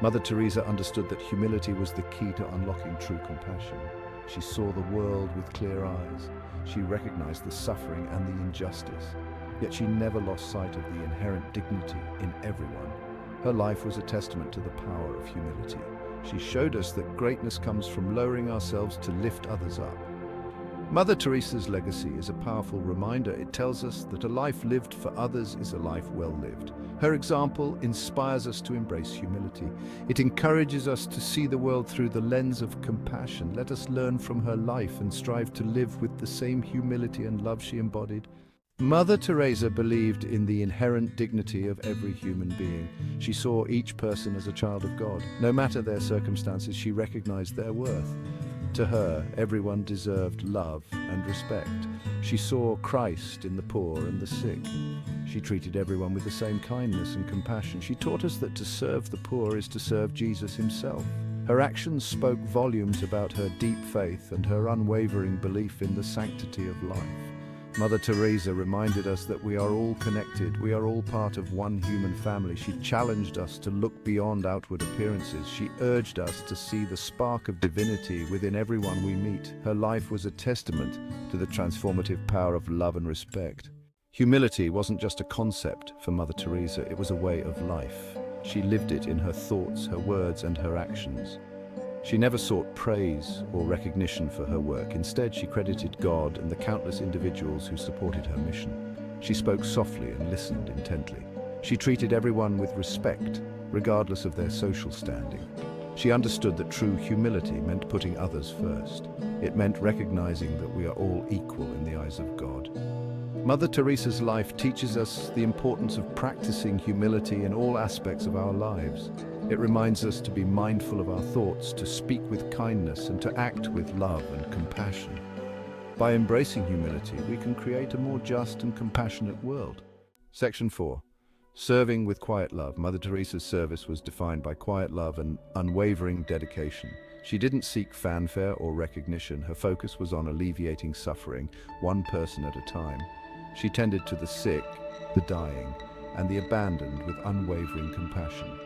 Mother Teresa understood that humility was the key to unlocking true compassion. She saw the world with clear eyes. She recognized the suffering and the injustice. Yet she never lost sight of the inherent dignity in everyone. Her life was a testament to the power of humility. She showed us that greatness comes from lowering ourselves to lift others up. Mother Teresa's legacy is a powerful reminder. It tells us that a life lived for others is a life well lived. Her example inspires us to embrace humility. It encourages us to see the world through the lens of compassion. Let us learn from her life and strive to live with the same humility and love she embodied. Mother Teresa believed in the inherent dignity of every human being. She saw each person as a child of God. No matter their circumstances, she recognized their worth. To her, everyone deserved love and respect. She saw Christ in the poor and the sick. She treated everyone with the same kindness and compassion. She taught us that to serve the poor is to serve Jesus himself. Her actions spoke volumes about her deep faith and her unwavering belief in the sanctity of life. Mother Teresa reminded us that we are all connected, we are all part of one human family. She challenged us to look beyond outward appearances. She urged us to see the spark of divinity within everyone we meet. Her life was a testament to the transformative power of love and respect. Humility wasn't just a concept for Mother Teresa, it was a way of life. She lived it in her thoughts, her words, and her actions. She never sought praise or recognition for her work. Instead, she credited God and the countless individuals who supported her mission. She spoke softly and listened intently. She treated everyone with respect, regardless of their social standing. She understood that true humility meant putting others first. It meant recognizing that we are all equal in the eyes of God. Mother Teresa's life teaches us the importance of practicing humility in all aspects of our lives. It reminds us to be mindful of our thoughts, to speak with kindness, and to act with love and compassion. By embracing humility, we can create a more just and compassionate world. Section 4. Serving with quiet love. Mother Teresa's service was defined by quiet love and unwavering dedication. She didn't seek fanfare or recognition. Her focus was on alleviating suffering, one person at a time. She tended to the sick, the dying, and the abandoned with unwavering compassion.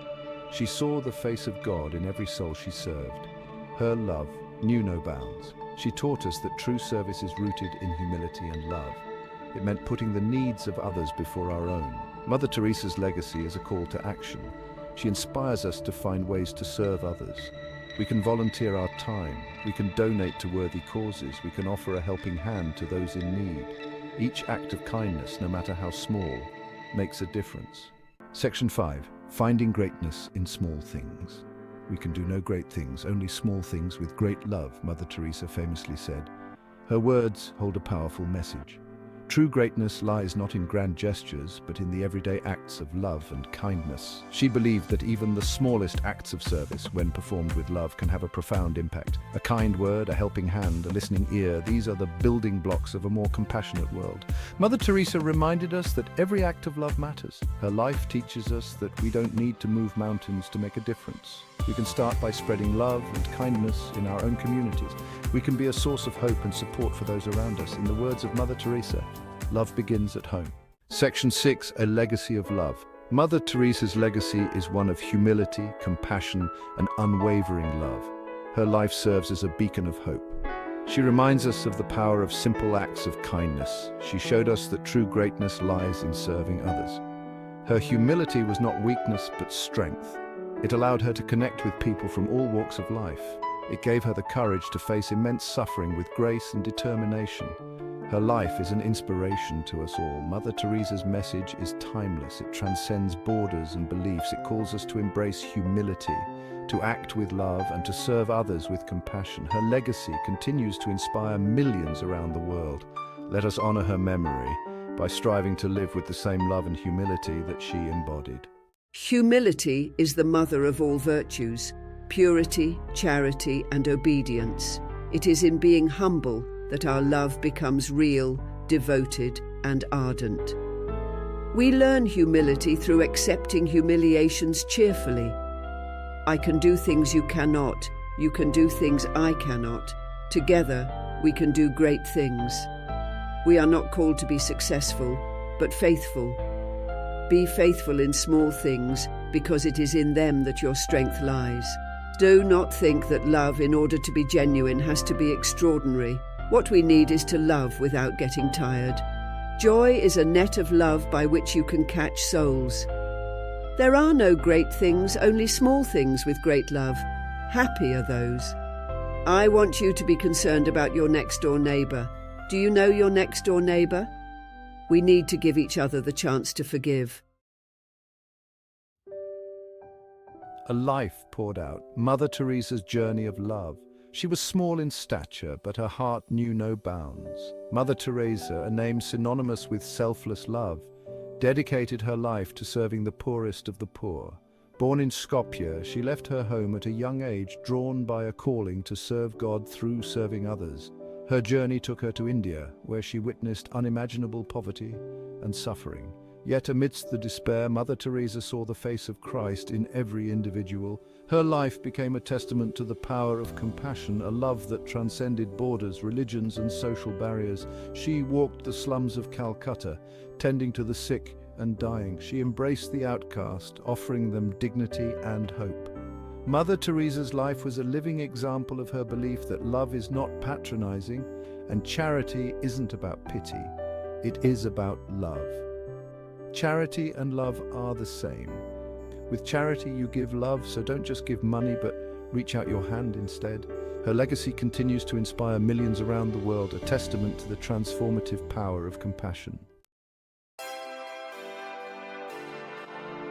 She saw the face of God in every soul she served. Her love knew no bounds. She taught us that true service is rooted in humility and love. It meant putting the needs of others before our own. Mother Teresa's legacy is a call to action. She inspires us to find ways to serve others. We can volunteer our time. We can donate to worthy causes. We can offer a helping hand to those in need. Each act of kindness, no matter how small, makes a difference. Section 5. Finding greatness in small things. We can do no great things, only small things with great love, Mother Teresa famously said. Her words hold a powerful message. True greatness lies not in grand gestures, but in the everyday acts of love and kindness. She believed that even the smallest acts of service, when performed with love, can have a profound impact. A kind word, a helping hand, a listening ear, these are the building blocks of a more compassionate world. Mother Teresa reminded us that every act of love matters. Her life teaches us that we don't need to move mountains to make a difference. We can start by spreading love and kindness in our own communities. We can be a source of hope and support for those around us. In the words of Mother Teresa, love begins at home. Section 6, a legacy of love. Mother Teresa's legacy is one of humility, compassion, and unwavering love. her life serves as a beacon of hope. She reminds us of the power of simple acts of kindness. She showed us that true greatness lies in serving others. Her humility was not weakness, but strength. It allowed her to connect with people from all walks of life. It gave her the courage to face immense suffering with grace and determination. Her life is an inspiration to us all. Mother Teresa's message is timeless. It transcends borders and beliefs. It calls us to embrace humility, to act with love, and to serve others with compassion. Her legacy continues to inspire millions around the world. Let us honor her memory by striving to live with the same love and humility that she embodied. Humility is the mother of all virtues, purity, charity, and obedience. It is in being humble that our love becomes real, devoted, and ardent. We learn humility through accepting humiliations cheerfully. I can do things you cannot. You can do things I cannot. Together, we can do great things. We are not called to be successful, but faithful. Be faithful in small things, because it is in them that your strength lies. Do not think that love, in order to be genuine, has to be extraordinary. What we need is to love without getting tired. Joy is a net of love by which you can catch souls. There are no great things, only small things with great love. Happy are those. I want you to be concerned about your next-door neighbour. Do you know your next-door neighbour? We need to give each other the chance to forgive. A life poured out, Mother Teresa's journey of love. She was small in stature, but her heart knew no bounds. Mother Teresa, a name synonymous with selfless love, dedicated her life to serving the poorest of the poor. Born in Skopje, she left her home at a young age, drawn by a calling to serve God through serving others. Her journey took her to India, where she witnessed unimaginable poverty and suffering. Yet amidst the despair, Mother Teresa saw the face of Christ in every individual. Her life became a testament to the power of compassion, a love that transcended borders, religions, and social barriers. She walked the slums of Calcutta, tending to the sick and dying. She embraced the outcast, offering them dignity and hope. Mother Teresa's life was a living example of her belief that love is not patronizing and charity isn't about pity. It is about love. Charity and love are the same. With charity, you give love, so don't just give money, but reach out your hand instead. Her legacy continues to inspire millions around the world, a testament to the transformative power of compassion.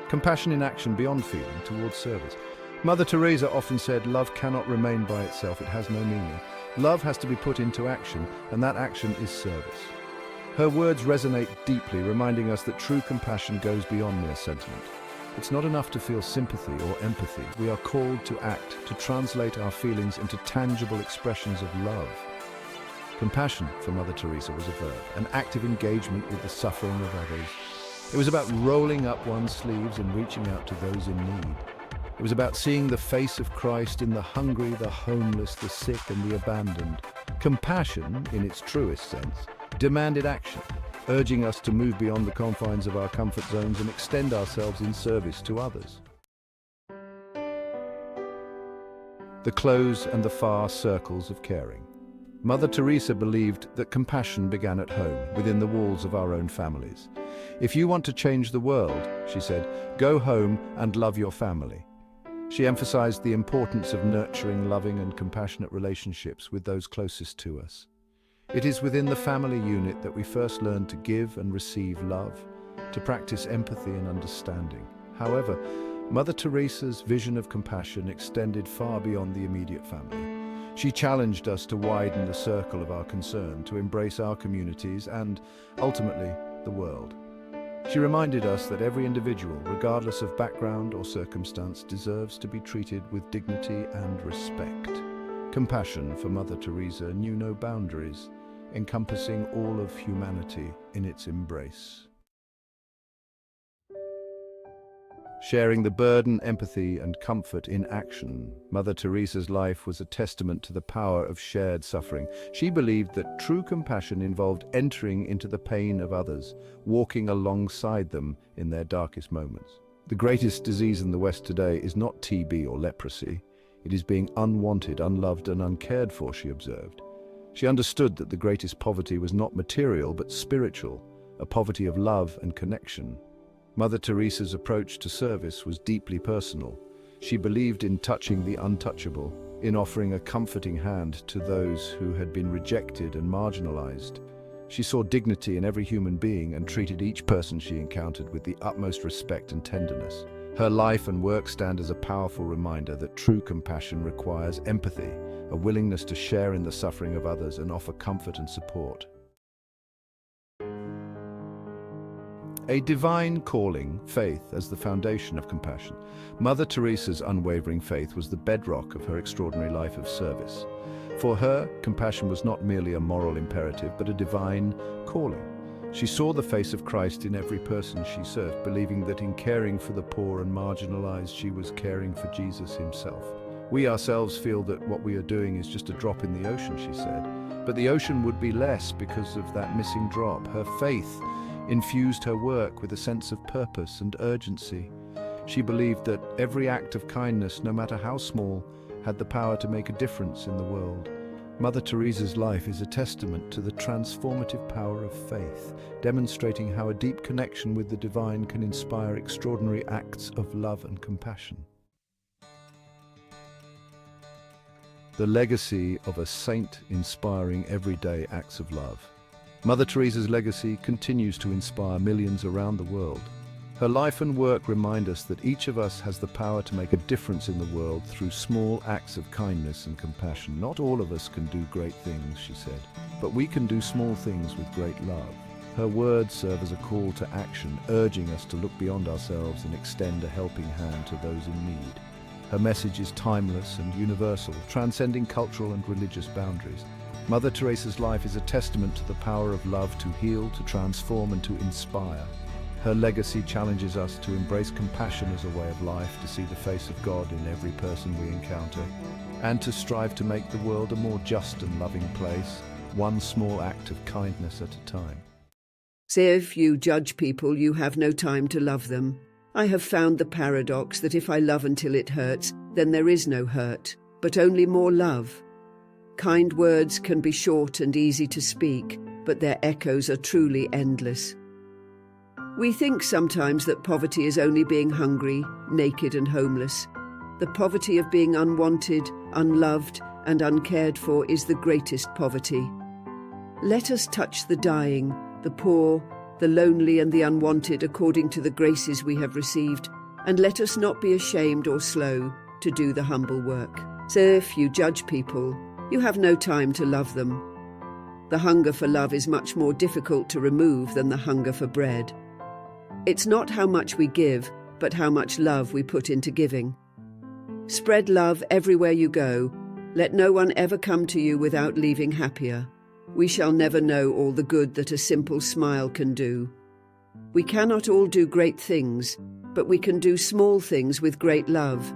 Compassion in action beyond feeling towards service. Mother Teresa often said, love cannot remain by itself, it has no meaning. Love has to be put into action, and that action is service. Her words resonate deeply, reminding us that true compassion goes beyond mere sentiment. It's not enough to feel sympathy or empathy. We are called to act, to translate our feelings into tangible expressions of love. Compassion, for Mother Teresa, was a verb, an active engagement with the suffering of others. It was about rolling up one's sleeves and reaching out to those in need. It was about seeing the face of Christ in the hungry, the homeless, the sick, and the abandoned. Compassion, in its truest sense, demanded action, urging us to move beyond the confines of our comfort zones and extend ourselves in service to others. The close and the far circles of caring. Mother Teresa believed that compassion began at home, within the walls of our own families. If you want to change the world, she said, go home and love your family. She emphasized the importance of nurturing loving and compassionate relationships with those closest to us. It is within the family unit that we first learn to give and receive love, to practice empathy and understanding. However, Mother Teresa's vision of compassion extended far beyond the immediate family. She challenged us to widen the circle of our concern, to embrace our communities and, ultimately, the world. She reminded us that every individual, regardless of background or circumstance, deserves to be treated with dignity and respect. Compassion for Mother Teresa knew no boundaries, encompassing all of humanity in its embrace. Sharing the burden, empathy, and comfort in action, Mother Teresa's life was a testament to the power of shared suffering. She believed that true compassion involved entering into the pain of others, walking alongside them in their darkest moments. The greatest disease in the West today is not TB or leprosy. It is being unwanted, unloved, and uncared for, she observed. She understood that the greatest poverty was not material but spiritual, a poverty of love and connection. Mother Teresa's approach to service was deeply personal. She believed in touching the untouchable, in offering a comforting hand to those who had been rejected and marginalized. She saw dignity in every human being and treated each person she encountered with the utmost respect and tenderness. Her life and work stand as a powerful reminder that true compassion requires empathy, a willingness to share in the suffering of others and offer comfort and support. A divine calling, faith, as the foundation of compassion. Mother Teresa's unwavering faith was the bedrock of her extraordinary life of service. For her, compassion was not merely a moral imperative, but a divine calling. She saw the face of Christ in every person she served, believing that in caring for the poor and marginalized, she was caring for Jesus himself. We ourselves feel that what we are doing is just a drop in the ocean, she said. But the ocean would be less because of that missing drop. Her faith infused her work with a sense of purpose and urgency. She believed that every act of kindness, no matter how small, had the power to make a difference in the world. Mother Teresa's life is a testament to the transformative power of faith, demonstrating how a deep connection with the divine can inspire extraordinary acts of love and compassion. The legacy of a saint inspiring everyday acts of love. Mother Teresa's legacy continues to inspire millions around the world. Her life and work remind us that each of us has the power to make a difference in the world through small acts of kindness and compassion. Not all of us can do great things, she said, but we can do small things with great love. Her words serve as a call to action, urging us to look beyond ourselves and extend a helping hand to those in need. Her message is timeless and universal, transcending cultural and religious boundaries. Mother Teresa's life is a testament to the power of love to heal, to transform, and to inspire. Her legacy challenges us to embrace compassion as a way of life, to see the face of God in every person we encounter, and to strive to make the world a more just and loving place, one small act of kindness at a time. So if you judge people, you have no time to love them. I have found the paradox that if I love until it hurts, then there is no hurt, but only more love. Kind words can be short and easy to speak, but their echoes are truly endless. We think sometimes that poverty is only being hungry, naked and homeless. The poverty of being unwanted, unloved and uncared for is the greatest poverty. Let us touch the dying, the poor, the lonely and the unwanted according to the graces we have received, and let us not be ashamed or slow to do the humble work. So if you judge people, you have no time to love them. The hunger for love is much more difficult to remove than the hunger for bread. It's not how much we give, but how much love we put into giving. Spread love everywhere you go. Let no one ever come to you without leaving happier. We shall never know all the good that a simple smile can do. We cannot all do great things, but we can do small things with great love.